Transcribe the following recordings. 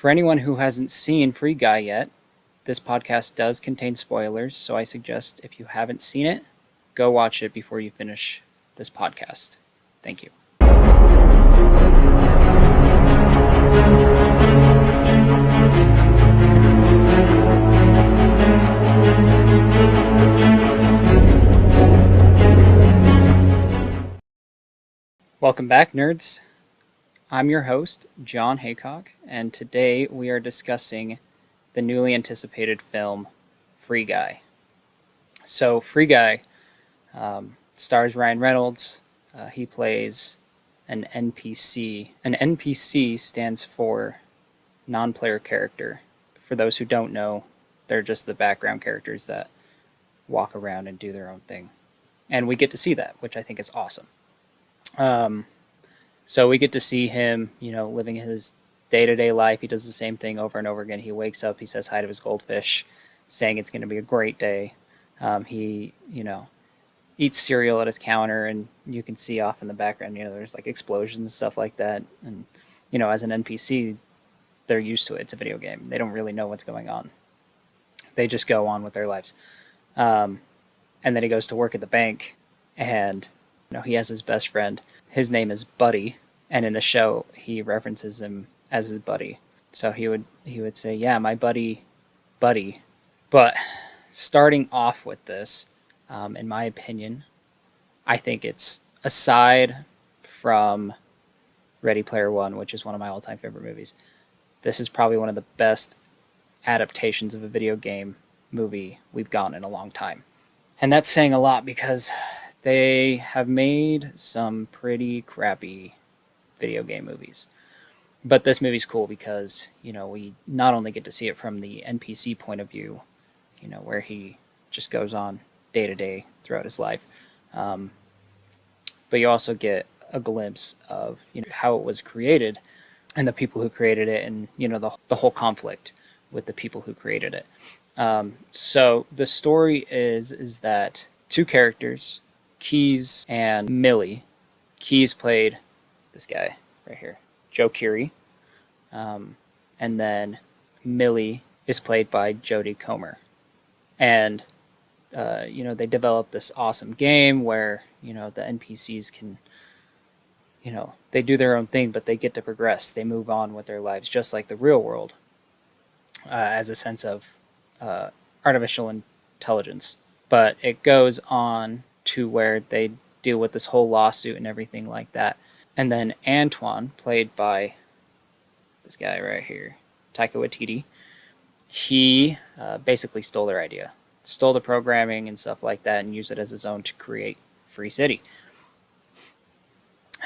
For anyone who hasn't seen Free Guy yet, this podcast does contain spoilers, so I suggest if you haven't seen it, go watch it before you finish this podcast. Thank you. Welcome back, nerds. I'm your host, John Haycock, and today we are discussing the newly anticipated film Free Guy. So, Free Guy stars Ryan Reynolds. He plays an NPC. An NPC stands for non-player character. For those who don't know, they're just the background characters that walk around and do their own thing. And we get to see that, which I think is awesome. So we get to see him, living his day-to-day life. He does the same thing over and over again. He wakes up, he says hi to his goldfish, saying it's going to be a great day. He eats cereal at his counter, and you can see off in the background, there's like explosions and stuff like that. And, as an NPC, they're used to it. It's a video game. They don't really know what's going on. They just go on with their lives. And then he goes to work at the bank, and he has his best friend. His name is Buddy, and in the show he references him as his buddy. So he would say, "Yeah, my buddy, Buddy." But starting off with this, in my opinion, I think it's, aside from Ready Player One, which is one of my all-time favorite movies, this is probably one of the best adaptations of a video game movie we've gotten in a long time. And that's saying a lot because they have made some pretty crappy video game movies. But this movie's cool because, we not only get to see it from the NPC point of view, where he just goes on day to day throughout his life, but you also get a glimpse of how it was created and the people who created it, and the whole conflict with the people who created it. So the story is that two characters, Keyes and Millie. Keyes played this guy right here, Joe Keery, and then Millie is played by Jodie Comer. And they developed this awesome game where the NPCs can, they do their own thing, but they get to progress. They move on with their lives, just like the real world, as a sense of artificial intelligence. But it goes on to where they deal with this whole lawsuit and everything like that. And then Antoine, played by this guy right here, Taika Waititi, he basically stole their idea, stole the programming and stuff like that, and used it as his own to create Free City.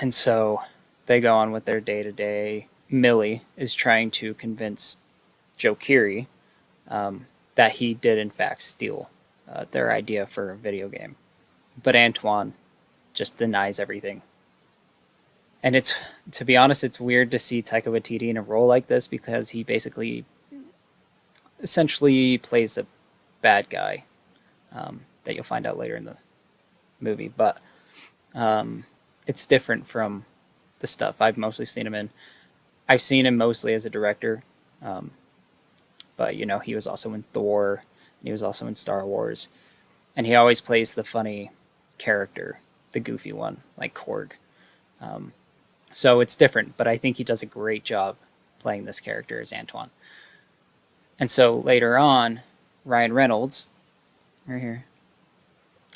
And so they go on with their day-to-day. Millie is trying to convince Joe Keery that he did in fact steal their idea for a video game. But Antoine just denies everything. And to be honest, it's weird to see Taika Waititi in a role like this because he basically essentially plays a bad guy that you'll find out later in the movie. But it's different from the stuff I've mostly seen him in. I've seen him mostly as a director, but he was also in Thor, and he was also in Star Wars, and he always plays the funny character, the goofy one, like Korg. So it's different, but I think he does a great job playing this character as Antoine. And so later on, Ryan Reynolds, right here,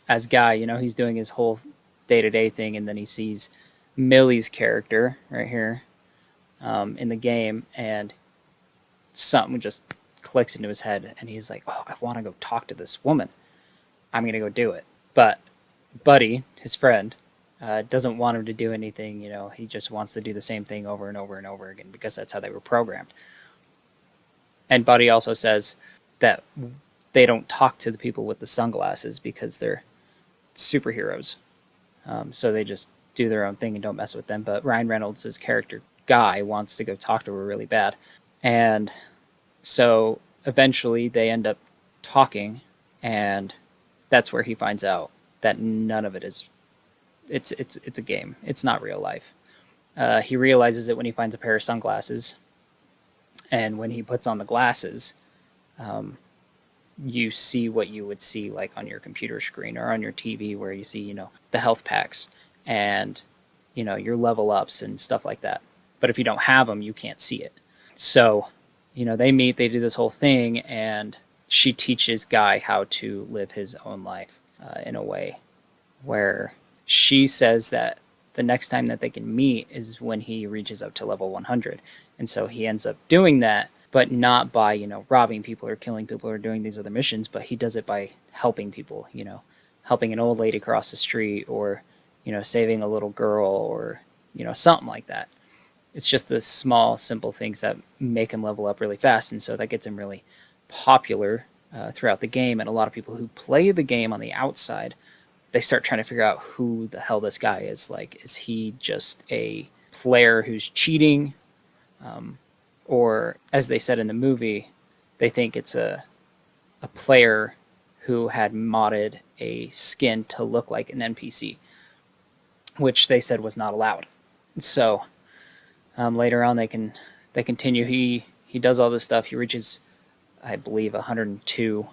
as Guy, he's doing his whole day-to-day thing, and then he sees Millie's character right here in the game, and something just clicks into his head, and he's like, "Oh, I want to go talk to this woman. I'm going to go do it." But Buddy, his friend, doesn't want him to do anything. He just wants to do the same thing over and over and over again because that's how they were programmed. And Buddy also says that they don't talk to the people with the sunglasses because they're superheroes. So they just do their own thing and don't mess with them. But Ryan Reynolds' character, Guy, wants to go talk to her really bad. And so eventually they end up talking, and that's where he finds out that none of it is, it's a game. It's not real life. He realizes it when he finds a pair of sunglasses, And when he puts on the glasses, you see what you would see like on your computer screen or on your TV, where you see, the health packs and, your level ups and stuff like that. But if you don't have them, you can't see it. So, they meet, they do this whole thing, and she teaches Guy how to live his own life in a way where she says that the next time that they can meet is when he reaches up to level 100. And so he ends up doing that, but not by, robbing people or killing people or doing these other missions, but he does it by helping people, helping an old lady cross the street, or, saving a little girl, or, something like that. It's just the small, simple things that make him level up really fast. And so that gets him really popular throughout the game. And a lot of people who play the game on the outside, they start trying to figure out who the hell this guy is. Like, is he just a player who's cheating? Or, as they said in the movie, they think it's a player who had modded a skin to look like an NPC, which they said was not allowed. So later on, they continue. He does all this stuff. He reaches, I believe, 102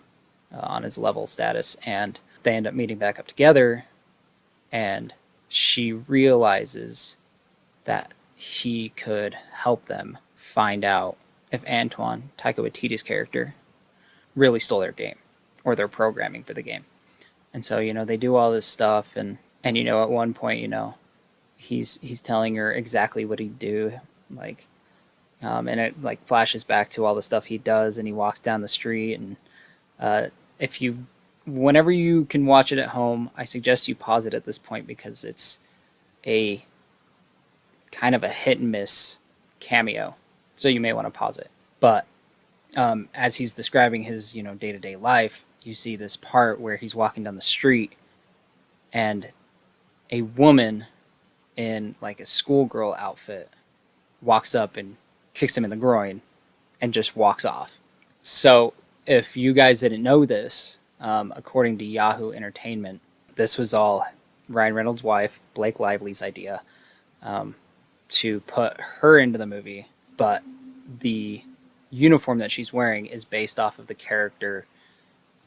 on his level status, and they end up meeting back up together. And she realizes that he could help them find out if Antoine, Taika Waititi's character, really stole their game or their programming for the game. And so, they do all this stuff, and at one point, he's telling her exactly what he'd do, like, and it like flashes back to all the stuff he does, and he walks down the street, and if you, whenever you can watch it at home, I suggest you pause it at this point, because it's a kind of a hit and miss cameo, so you may want to pause it. But as he's describing his day-to-day life, you see this part where he's walking down the street, and a woman in like a schoolgirl outfit walks up and kicks him in the groin and just walks off. So if you guys didn't know this, according to Yahoo Entertainment, this was all Ryan Reynolds' wife, Blake Lively's idea, to put her into the movie, but the uniform that she's wearing is based off of the character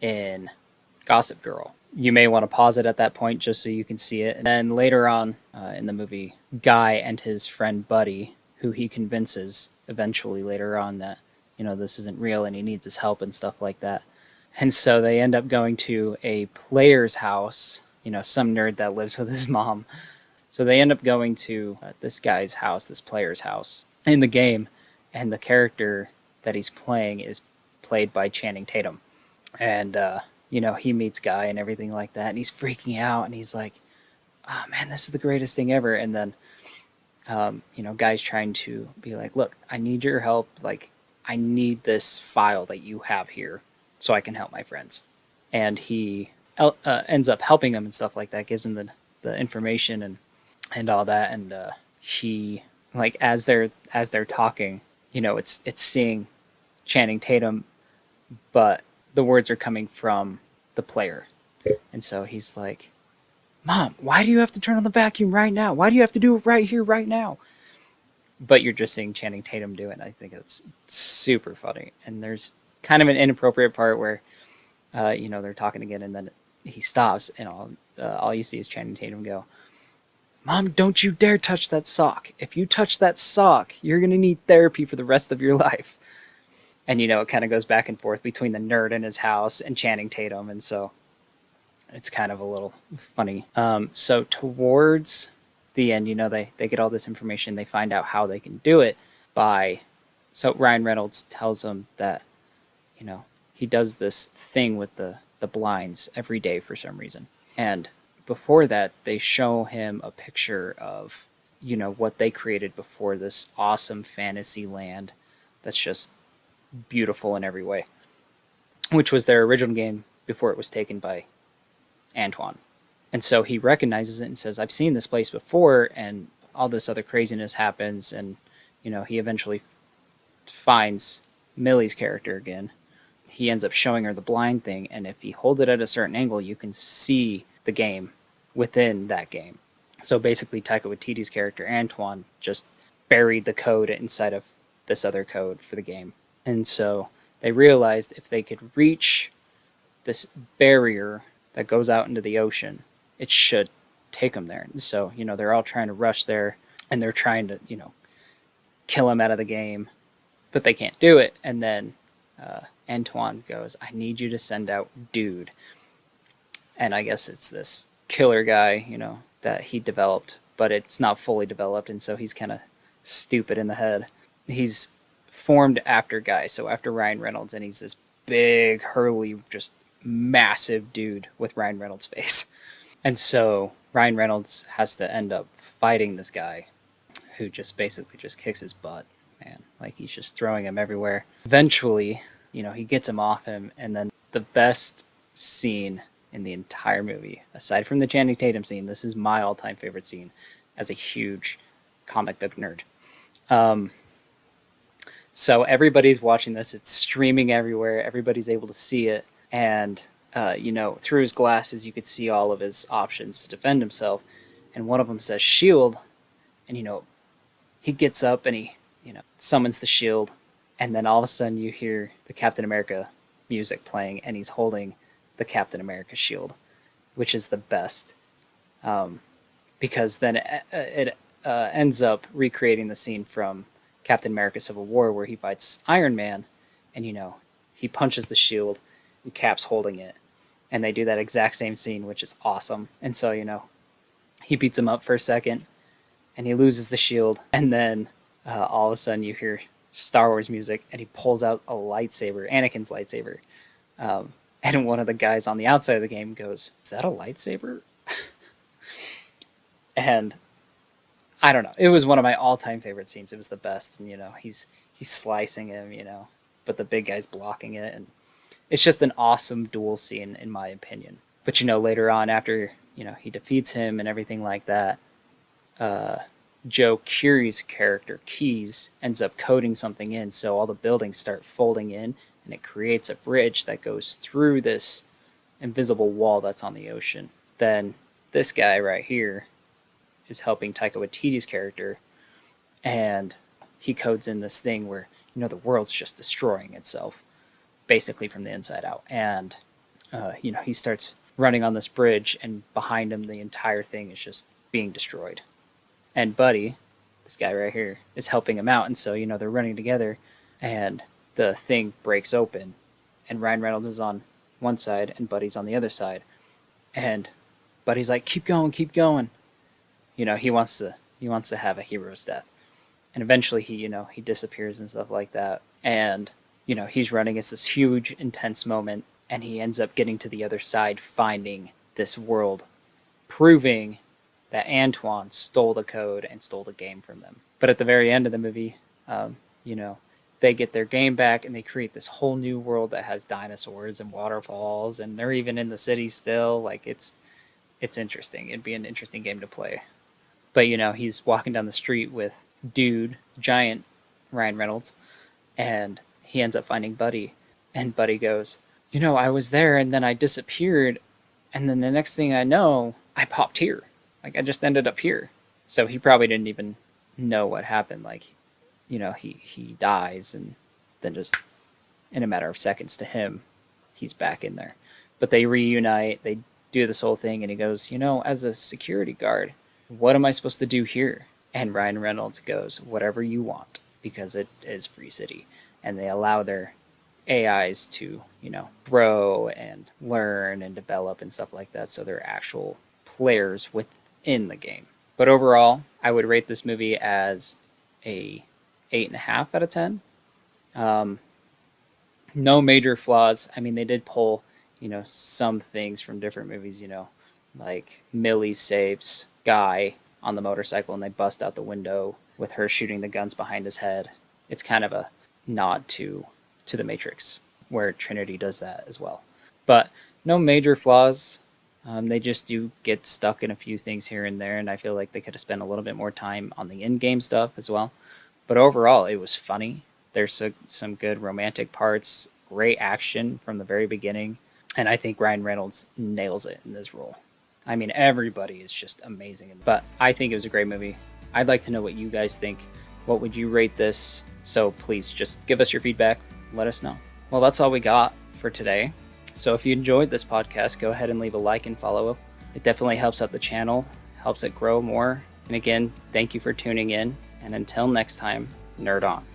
in Gossip Girl. You may want to pause it at that point just so you can see it. And then later on in the movie, Guy and his friend Buddy, who he convinces eventually later on that, this isn't real and he needs his help and stuff like that. And so they end up going to a player's house, some nerd that lives with his mom. So they end up going to this guy's house, this player's house in the game, and the character that he's playing is played by Channing Tatum. And, he meets Guy and everything like that, and he's freaking out, and he's like, oh man, this is the greatest thing ever. And then, Guy's trying to be like, look, I need your help. Like, I need this file that you have here so I can help my friends. And he ends up helping him and stuff like that, gives him the information and all that. And he, like, as they're talking, it's seeing Channing Tatum, but the words are coming from the player. And so he's like, Mom, why do you have to turn on the vacuum right now? Why do you have to do it right here, right now? But you're just seeing Channing Tatum do it. And I think it's super funny. And there's kind of an inappropriate part where, they're talking again, and then he stops, and all you see is Channing Tatum go, Mom, don't you dare touch that sock. If you touch that sock, you're going to need therapy for the rest of your life. And, it kind of goes back and forth between the nerd in his house and Channing Tatum. And so it's kind of a little funny. So towards the end, they get all this information. They find out how they can do it so Ryan Reynolds tells them that, he does this thing with the blinds every day for some reason. And before that, they show him a picture of, what they created before, this awesome fantasy land that's just beautiful in every way, which was their original game before it was taken by Antoine. And so he recognizes it and says, I've seen this place before, and all this other craziness happens. And, he eventually finds Millie's character again. He ends up showing her the blind thing, and if he holds it at a certain angle, you can see the game within that game. So basically, Taika Waititi's character, Antoine, just buried the code inside of this other code for the game. And so they realized if they could reach this barrier that goes out into the ocean, it should take them there. And so, they're all trying to rush there and they're trying to, kill him out of the game, but they can't do it. And then Antoine goes, I need you to send out Dude. And I guess it's this killer guy, that he developed, but it's not fully developed. And so he's kind of stupid in the head. He's formed after Guy, so after Ryan Reynolds, and he's this big, hurly, just massive dude with Ryan Reynolds' face. And so Ryan Reynolds has to end up fighting this guy who just basically just kicks his butt, man. Like he's just throwing him everywhere. Eventually, he gets him off him, and then the best scene in the entire movie, aside from the Channing Tatum scene, this is my all-time favorite scene as a huge comic book nerd. So everybody's watching this. It's streaming everywhere. Everybody's able to see it. And, through his glasses, you could see all of his options to defend himself. And one of them says shield. And, he gets up and he, summons the shield. And then all of a sudden you hear the Captain America music playing. And he's holding the Captain America shield, which is the best. Because then it ends up recreating the scene from Captain America Civil War where he fights Iron Man and he punches the shield and Cap's holding it, and they do that exact same scene, which is awesome. And so he beats him up for a second and he loses the shield, and then all of a sudden you hear Star Wars music and he pulls out a lightsaber, Anakin's lightsaber, and one of the guys on the outside of the game goes, is that a lightsaber? And I don't know. It was one of my all-time favorite scenes. It was the best. And, he's slicing him, but the big guy's blocking it. And it's just an awesome duel scene, in my opinion. But, later on, after, he defeats him and everything like that, Joe Curie's character, Keys, ends up coding something in. So all the buildings start folding in, and it creates a bridge that goes through this invisible wall that's on the ocean. Then this guy right here is helping Taika Waititi's character, and he codes in this thing where the world's just destroying itself basically from the inside out. And he starts running on this bridge, and behind him the entire thing is just being destroyed. And Buddy, this guy right here, is helping him out. And so they're running together, and the thing breaks open, and Ryan Reynolds is on one side and Buddy's on the other side, and Buddy's like, keep going, keep going. He wants to have a hero's death. And eventually he disappears and stuff like that. And, he's running. It's this huge, intense moment. And he ends up getting to the other side, finding this world, proving that Antoine stole the code and stole the game from them. But at the very end of the movie, they get their game back and they create this whole new world that has dinosaurs and waterfalls. And they're even in the city still. Like, it's interesting. It'd be an interesting game to play. But, he's walking down the street with Dude, giant Ryan Reynolds, and he ends up finding Buddy. And Buddy goes, I was there and then I disappeared. And then the next thing I know, I popped here. Like, I just ended up here. So he probably didn't even know what happened. Like, he dies, and then just in a matter of seconds to him, he's back in there. But they reunite, they do this whole thing, and he goes, as a security guard, what am I supposed to do here? And Ryan Reynolds goes, whatever you want, because it is Free City. And they allow their AIs to, grow and learn and develop and stuff like that. So they're actual players within the game. But overall, I would rate this movie as a 8.5 out of 10. No major flaws. I mean, they did pull, some things from different movies, like Millie saves Guy on the motorcycle and they bust out the window with her shooting the guns behind his head. It's kind of a nod to the Matrix, where Trinity does that as well. But no major flaws. They just do get stuck in a few things here and there, and I feel like they could have spent a little bit more time on the in-game stuff as well. But overall, it was funny. There's some good romantic parts, great action from the very beginning, and I think Ryan Reynolds nails it in this role. I mean, everybody is just amazing. But I think it was a great movie. I'd like to know what you guys think. What would you rate this? So please just give us your feedback. Let us know. Well, that's all we got for today. So if you enjoyed this podcast, go ahead and leave a like and follow. It definitely helps out the channel, helps it grow more. And again, thank you for tuning in. And until next time, nerd on.